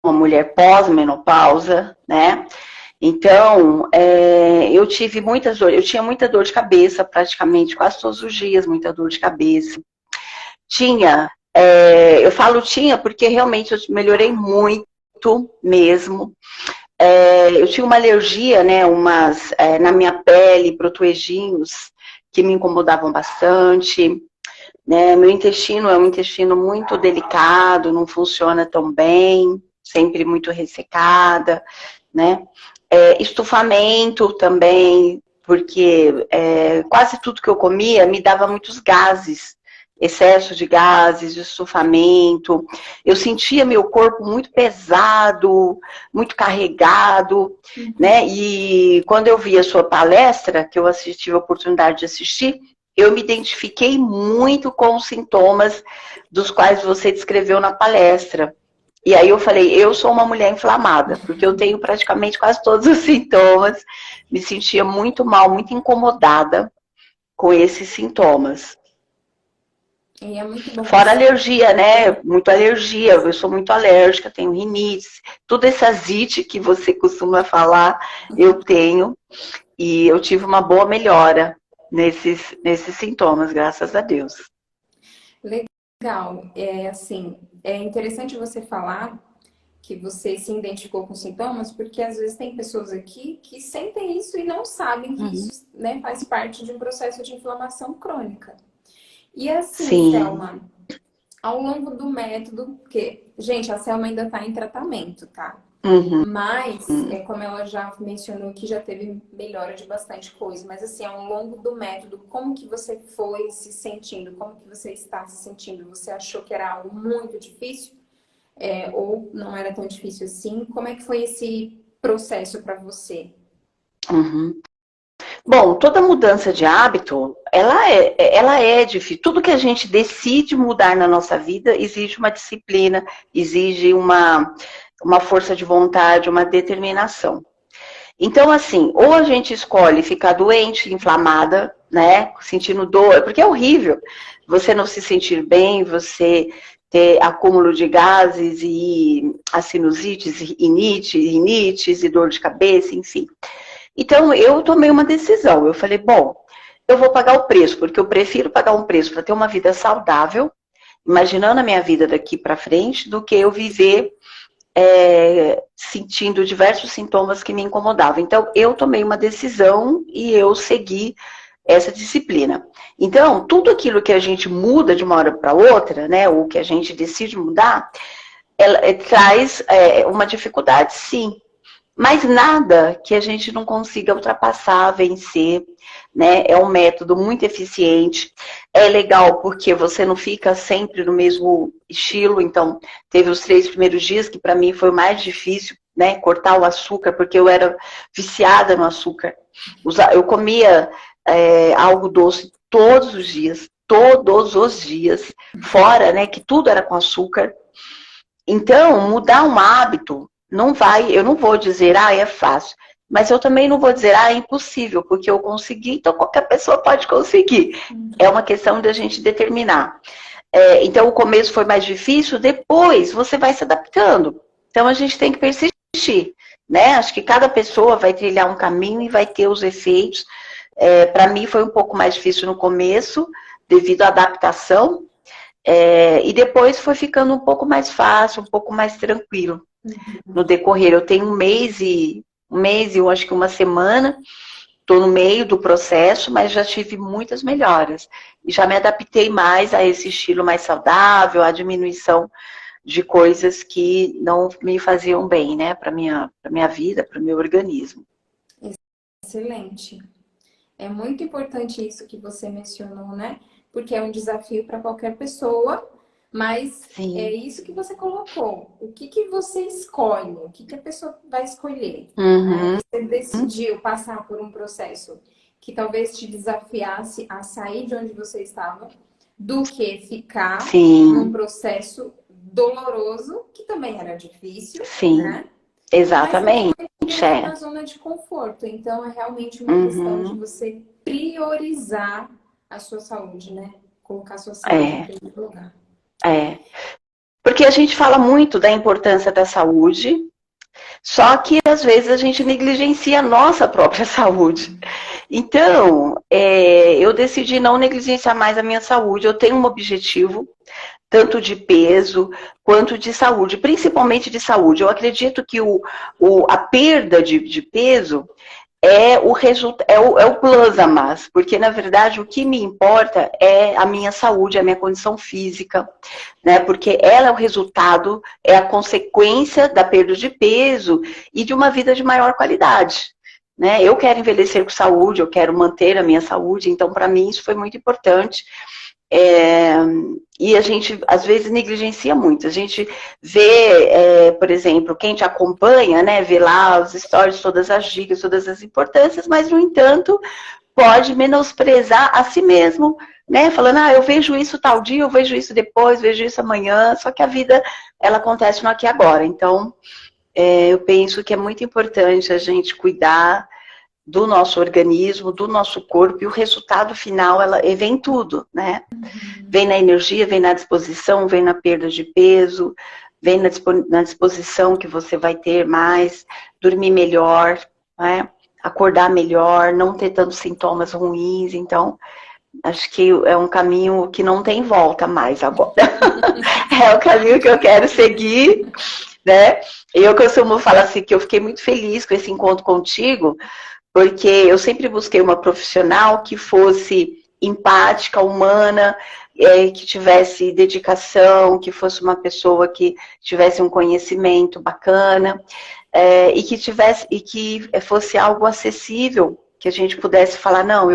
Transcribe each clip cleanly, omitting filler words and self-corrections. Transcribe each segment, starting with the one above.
uma mulher pós-menopausa, né? Então, eu tive muitas dores, eu tinha muita dor de cabeça, praticamente quase todos os dias, muita dor de cabeça. Tinha, eu falo tinha porque realmente eu melhorei muito mesmo. Eu tinha uma alergia, né, na minha pele, brotoejinhos, que me incomodavam bastante. Né? Meu intestino é um intestino muito delicado, não funciona tão bem, sempre muito ressecada, né? Estufamento também, porque quase tudo que eu comia me dava muitos gases, excesso de gases, de estufamento. Eu sentia meu corpo muito pesado, muito carregado, né? E quando eu vi a sua palestra, que eu tive a oportunidade de assistir, eu me identifiquei muito com os sintomas dos quais você descreveu na palestra. E aí eu falei, eu sou uma mulher inflamada, porque eu tenho praticamente quase todos os sintomas, me sentia muito mal, muito incomodada com esses sintomas. E é muito bom Fora você. alergia, né? Muito alergia, eu sou muito alérgica, tenho rinite, toda essa zite que você costuma falar, eu tenho. E eu tive uma boa melhora nesses sintomas, graças a Deus. Legal. Assim, é interessante você falar que você se identificou com sintomas, porque às vezes tem pessoas aqui que sentem isso e não sabem que Uhum. isso, né, faz parte de um processo de inflamação crônica. E assim, Sim. Selma, ao longo do método, porque, gente, a Selma ainda está em tratamento, tá? Uhum. Mas, como ela já mencionou que já teve melhora de bastante coisa, mas assim, ao longo do método, como que você foi se sentindo? Como que você está se sentindo? Você achou que era algo muito difícil? Ou não era tão difícil assim? Como é que foi esse processo para você? Uhum. Bom, toda mudança de hábito, ela é difícil. Tudo que a gente decide mudar na nossa vida exige uma disciplina, exige uma força de vontade, uma determinação. Então, assim, ou a gente escolhe ficar doente, inflamada, né, sentindo dor, porque é horrível você não se sentir bem, você ter acúmulo de gases e a sinusites, rinites e dor de cabeça, enfim. Então, eu tomei uma decisão. Eu falei, bom, eu vou pagar o preço, porque eu prefiro pagar um preço para ter uma vida saudável, imaginando a minha vida daqui para frente, do que eu viver sentindo diversos sintomas que me incomodavam. Então, eu tomei uma decisão e eu segui essa disciplina. Então, tudo aquilo que a gente muda de uma hora para outra, né, ou que a gente decide mudar, ela traz uma dificuldade, sim. Mas nada que a gente não consiga ultrapassar, vencer, né? É um método muito eficiente. É legal porque você não fica sempre no mesmo estilo. Então, teve os 3 primeiros dias que para mim foi o mais difícil, né? Cortar o açúcar, porque eu era viciada no açúcar. Eu comia algo doce todos os dias, fora, né? Que tudo era com açúcar. Então, mudar um hábito não vai, eu não vou dizer, é fácil. Mas eu também não vou dizer, é impossível, porque eu consegui, então qualquer pessoa pode conseguir. É uma questão da gente determinar. Então, o começo foi mais difícil, depois você vai se adaptando. Então, a gente tem que persistir, né? Acho que cada pessoa vai trilhar um caminho e vai ter os efeitos. Para mim, foi um pouco mais difícil no começo, devido à adaptação, e depois foi ficando um pouco mais fácil, um pouco mais tranquilo no decorrer. Eu tenho um mês e eu acho que uma semana, estou no meio do processo, mas já tive muitas melhoras. E já me adaptei mais a esse estilo mais saudável, a diminuição de coisas que não me faziam bem, né, para minha vida, para o meu organismo. Excelente. É muito importante isso que você mencionou, né? Porque é um desafio para qualquer pessoa, mas é Sim. isso que você colocou. O que que você escolhe? O que que a pessoa vai escolher? Né? Uhum. Você decidiu passar por um processo que talvez te desafiasse a sair de onde você estava, do que ficar num Sim, processo doloroso, que também era difícil, sim, né? Mas que exatamente. foi dentro da zona de conforto. Então, é realmente uma questão de Uhum. você priorizar a sua saúde, né? Colocar a sua saúde em É, primeiro lugar. é. Porque Porque a gente fala muito da importância da saúde, só que às vezes a gente negligencia a nossa própria saúde. Então, eu decidi não negligenciar mais a minha saúde. Eu tenho um objetivo, tanto de peso quanto de saúde, principalmente de saúde. Eu acredito que a perda de peso é o plus a mais, porque na verdade o que me importa é a minha saúde, a minha condição física, né? Porque ela é o resultado, é a consequência da perda de peso e de uma vida de maior qualidade. Né? Eu quero envelhecer com saúde, eu quero manter a minha saúde, então para mim isso foi muito importante. E a gente, às vezes, negligencia muito. A gente vê, por exemplo, quem te acompanha, né, vê lá os stories, todas as dicas, todas as importâncias, mas, no entanto, pode menosprezar a si mesmo, né, falando, eu vejo isso tal dia, eu vejo isso depois, vejo isso amanhã, só que a vida, ela acontece no aqui e agora. Então, eu penso que é muito importante a gente cuidar do nosso organismo, do nosso corpo, e o resultado final, vem tudo, né? Vem na energia, vem na disposição, vem na perda de peso, vem na disposição que você vai ter mais, dormir melhor, né? Acordar melhor, não ter tantos sintomas ruins. Então, acho que é um caminho que não tem volta mais agora. É o caminho que eu quero seguir, né? Eu costumo falar assim, que eu fiquei muito feliz com esse encontro contigo, porque eu sempre busquei uma profissional que fosse empática, humana, que tivesse dedicação, que fosse uma pessoa que tivesse um conhecimento bacana, e que fosse algo acessível, que a gente pudesse falar, não,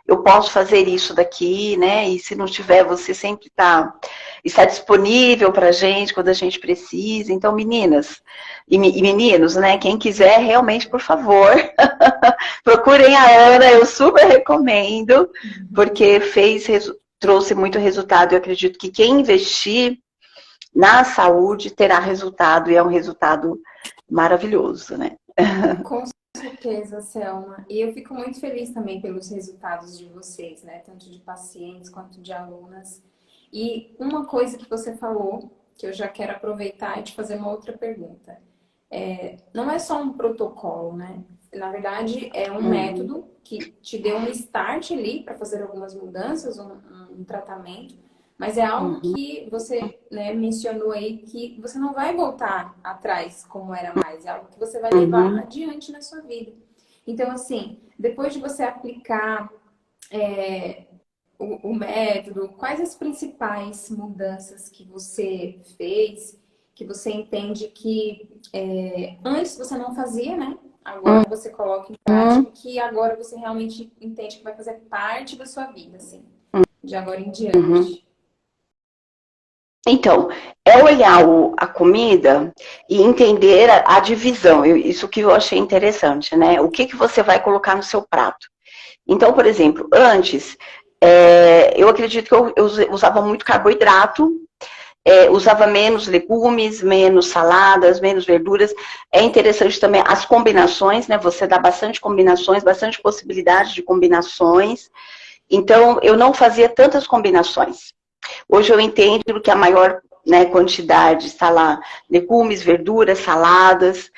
eu posso fazer isso daqui, né? E se não tiver, você sempre está disponível para a gente quando a gente precisa. Então, meninas e meninos, né? Quem quiser, realmente, por favor, procurem a Ana, eu super recomendo, porque trouxe muito resultado. Eu acredito que quem investir na saúde terá resultado, e é um resultado maravilhoso, né? Com certeza, Selma. E eu fico muito feliz também pelos resultados de vocês, né? Tanto de pacientes quanto de alunas. E uma coisa que você falou, que eu já quero aproveitar e te fazer uma outra pergunta. Não é só um protocolo, né? Na verdade, é um método que te deu um start ali para fazer algumas mudanças, um tratamento, mas é algo que você, né, mencionou aí que você não vai voltar atrás como era mais, é algo que você vai levar adiante na sua vida. Então, assim, depois de você aplicar o método, quais as principais mudanças que você fez, que você entende que antes você não fazia, né? Agora você coloca em prática, que agora você realmente entende que vai fazer parte da sua vida, assim, de agora em diante. Então, é olhar a comida e entender a divisão. Isso que eu achei interessante, né? O que você vai colocar no seu prato. Então, por exemplo, antes, eu acredito que eu usava muito carboidrato, usava menos legumes, menos saladas, menos verduras. É interessante também as combinações, né? Você dá bastante combinações, bastante possibilidade de combinações. Então, eu não fazia tantas combinações. Hoje eu entendo que a maior, né, quantidade está lá, legumes, verduras, saladas,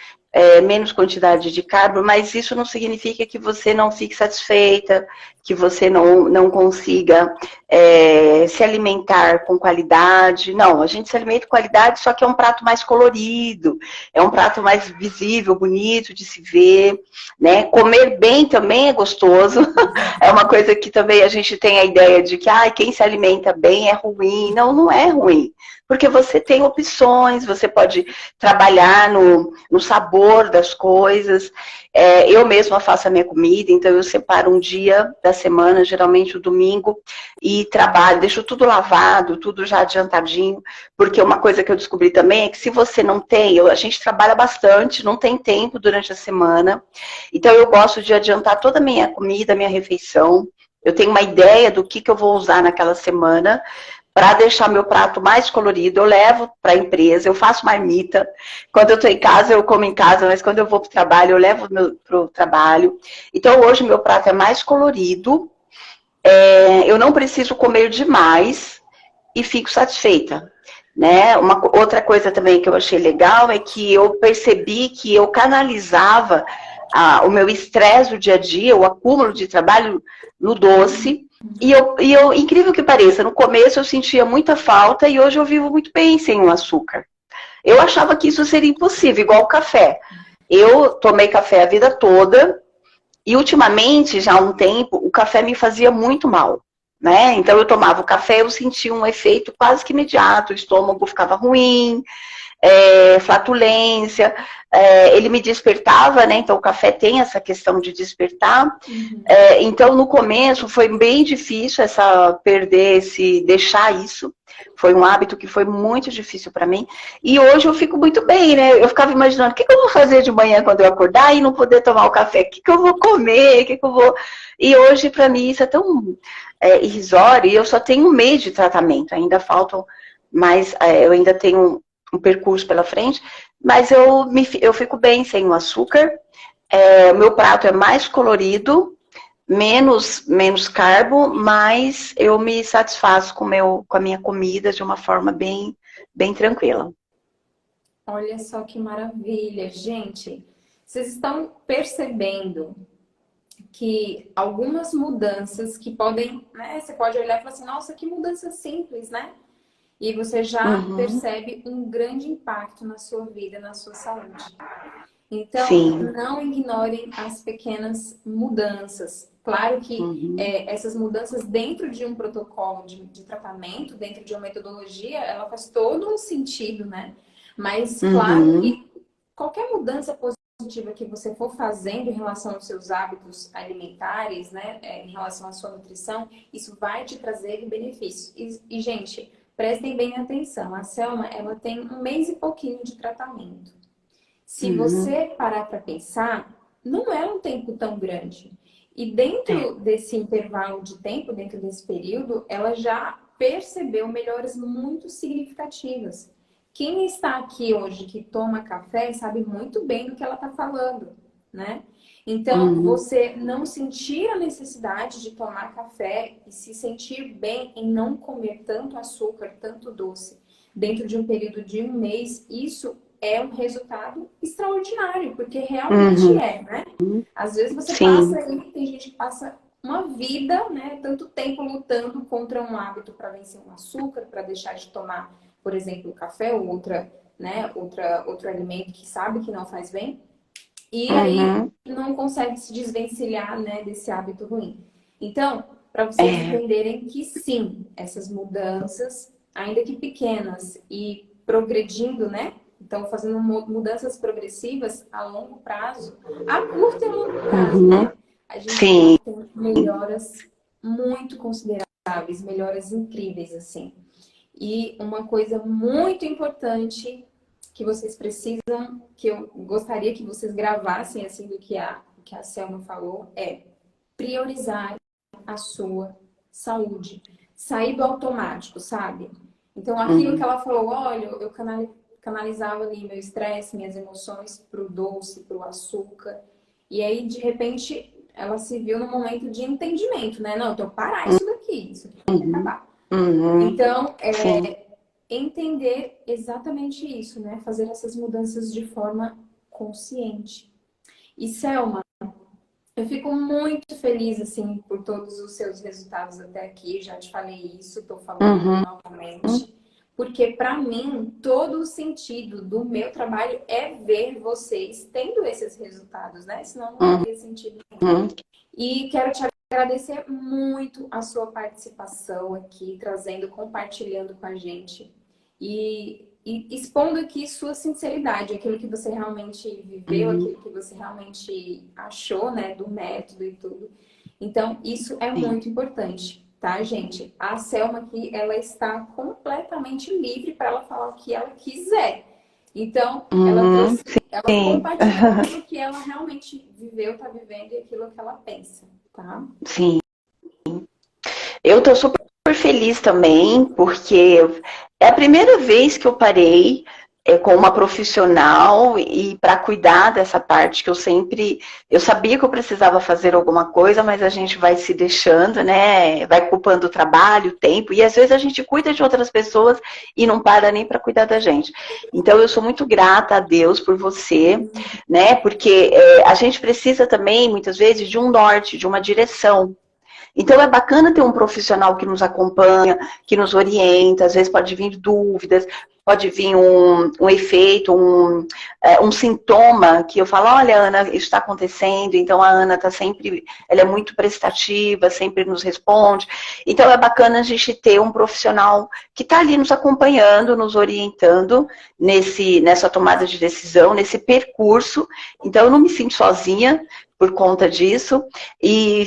menos quantidade de carbo, mas isso não significa que você não fique satisfeita, que você não consiga se alimentar com qualidade. Não, a gente se alimenta com qualidade, só que é um prato mais colorido, é um prato mais visível, bonito de se ver, né? Comer bem também é gostoso, é uma coisa que também a gente tem a ideia de que quem se alimenta bem é ruim. Não, não é ruim. Porque você tem opções, você pode trabalhar no sabor das coisas. Eu mesma faço a minha comida, então eu separo um dia da semana, geralmente o domingo, e trabalho, deixo tudo lavado, tudo já adiantadinho, porque uma coisa que eu descobri também é que se você não tem, a gente trabalha bastante, não tem tempo durante a semana, então eu gosto de adiantar toda a minha comida, a minha refeição. Eu tenho uma ideia do que eu vou usar naquela semana, para deixar meu prato mais colorido. Eu levo para a empresa, eu faço marmita. Quando eu estou em casa, eu como em casa, mas quando eu vou para o trabalho, eu levo para o trabalho. Então, hoje, meu prato é mais colorido. Eu não preciso comer demais e fico satisfeita. né? Outra coisa também que eu achei legal é que eu percebi que eu canalizava o meu estresse do dia a dia, o acúmulo de trabalho no doce. E eu, incrível que pareça, no começo eu sentia muita falta e hoje eu vivo muito bem sem o açúcar. Eu achava que isso seria impossível, igual o café. Eu tomei café a vida toda e ultimamente, já há um tempo, o café me fazia muito mal, né? Então eu tomava o café, eu sentia um efeito quase que imediato, o estômago ficava ruim, flatulência, ele me despertava, né? Então o café tem essa questão de despertar. Então no começo foi bem difícil deixar isso. Foi um hábito que foi muito difícil para mim. E hoje eu fico muito bem, né? Eu ficava imaginando o que eu vou fazer de manhã quando eu acordar e não poder tomar o café. O que eu vou comer? E hoje para mim isso é tão irrisório. E eu só tenho um mês de tratamento. Ainda faltam mais. Eu ainda tenho um percurso pela frente, mas eu fico bem sem o açúcar. O meu prato é mais colorido, menos carbo, mas eu me satisfaço com a minha comida de uma forma bem, bem tranquila. Olha só que maravilha, gente. Vocês estão percebendo que algumas mudanças que podem, né? Você pode olhar e falar assim, nossa, que mudança simples, né? E você já percebe um grande impacto na sua vida, na sua saúde. Então, Sim. não ignorem as pequenas mudanças. Claro que essas mudanças dentro de um protocolo de tratamento, dentro de uma metodologia, ela faz todo um sentido, né? Mas, claro que qualquer mudança positiva que você for fazendo em relação aos seus hábitos alimentares, né? Em relação à sua nutrição, isso vai te trazer benefícios. E gente, prestem bem atenção. A Selma, ela tem 1 mês e pouquinho de tratamento. Se você parar para pensar, não é um tempo tão grande. E dentro desse intervalo de tempo, dentro desse período, ela já percebeu melhoras muito significativas. Quem está aqui hoje que toma café sabe muito bem do que ela está falando, né? Então, você não sentir a necessidade de tomar café e se sentir bem em não comer tanto açúcar, tanto doce, dentro de um período de 1 mês, isso é um resultado extraordinário, porque realmente né? Às vezes você passa aí, tem gente que passa uma vida, né? Tanto tempo lutando contra um hábito para vencer um açúcar, para deixar de tomar, por exemplo, café ou outro alimento que sabe que não faz bem. E aí não consegue se desvencilhar, né, desse hábito ruim. Então, para vocês entenderem que sim, essas mudanças, ainda que pequenas e progredindo, né? Então, fazendo mudanças progressivas a longo prazo, a curto e longo prazo, né? A gente tem melhoras muito consideráveis, melhoras incríveis, assim. E uma coisa muito importante que vocês precisam, que eu gostaria que vocês gravassem, assim, do que a Selma falou, é priorizar a sua saúde. Sair do automático, sabe? Então, aquilo que ela falou, olha, eu canalizava ali meu estresse, minhas emoções pro doce, pro açúcar. E aí, de repente, ela se viu num momento de entendimento, né? Não, então parar isso aqui tem que acabar. Então, entender exatamente isso, né? Fazer essas mudanças de forma consciente. E Selma, eu fico muito feliz, assim, por todos os seus resultados até aqui. Já te falei isso, tô falando novamente. Porque, para mim, todo o sentido do meu trabalho é ver vocês tendo esses resultados, né? Senão não teria sentido nenhum. E quero te agradecer muito a sua participação aqui, compartilhando com a gente. E expondo aqui sua sinceridade, aquilo que você realmente viveu, aquilo que você realmente achou, né? Do método e tudo. Então, isso é muito importante. Tá, gente? A Selma aqui, ela está completamente livre para ela falar o que ela quiser. Então, ela compartilhou aquilo que ela realmente viveu, está vivendo e aquilo que ela pensa, tá? Sim. Eu tô super feliz também, porque é a primeira vez que eu parei com uma profissional e para cuidar dessa parte que eu sabia que eu precisava fazer alguma coisa, mas a gente vai se deixando, né? Vai culpando o trabalho, o tempo, e às vezes a gente cuida de outras pessoas e não para nem para cuidar da gente. Então eu sou muito grata a Deus por você, né? Porque a gente precisa também, muitas vezes, de um norte, de uma direção. Então é bacana ter um profissional que nos acompanha, que nos orienta, às vezes pode vir dúvidas, pode vir um efeito, um sintoma que eu falo, olha, Ana, isso está acontecendo, então a Ana está sempre, ela é muito prestativa, sempre nos responde. Então é bacana a gente ter um profissional que está ali nos acompanhando, nos orientando nessa tomada de decisão, nesse percurso. Então eu não me sinto sozinha por conta disso, e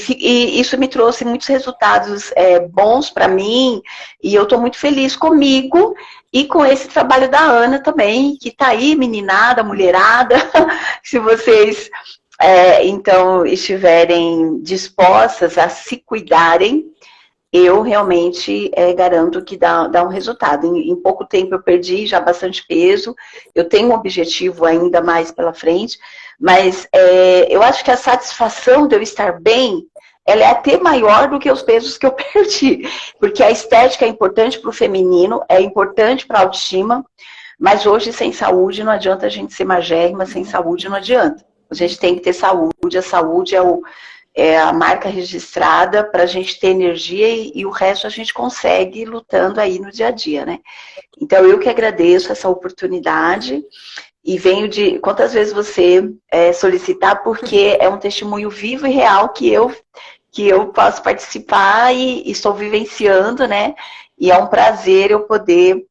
isso me trouxe muitos resultados bons para mim, e eu estou muito feliz comigo e com esse trabalho da Ana também, que está aí, meninada, mulherada, se vocês então estiverem dispostas a se cuidarem, eu realmente garanto que dá um resultado. Em pouco tempo eu perdi já bastante peso, eu tenho um objetivo ainda mais pela frente, mas eu acho que a satisfação de eu estar bem, ela é até maior do que os pesos que eu perdi, porque a estética é importante para o feminino, é importante para a autoestima, mas hoje sem saúde não adianta a gente ser magérrima, sem saúde não adianta. A gente tem que ter saúde, a saúde é a marca registrada para a gente ter energia e o resto a gente consegue lutando aí no dia a dia, né? Então eu que agradeço essa oportunidade e venho de quantas vezes você solicitar, porque é um testemunho vivo e real que eu posso participar e estou vivenciando, né? E é um prazer eu poder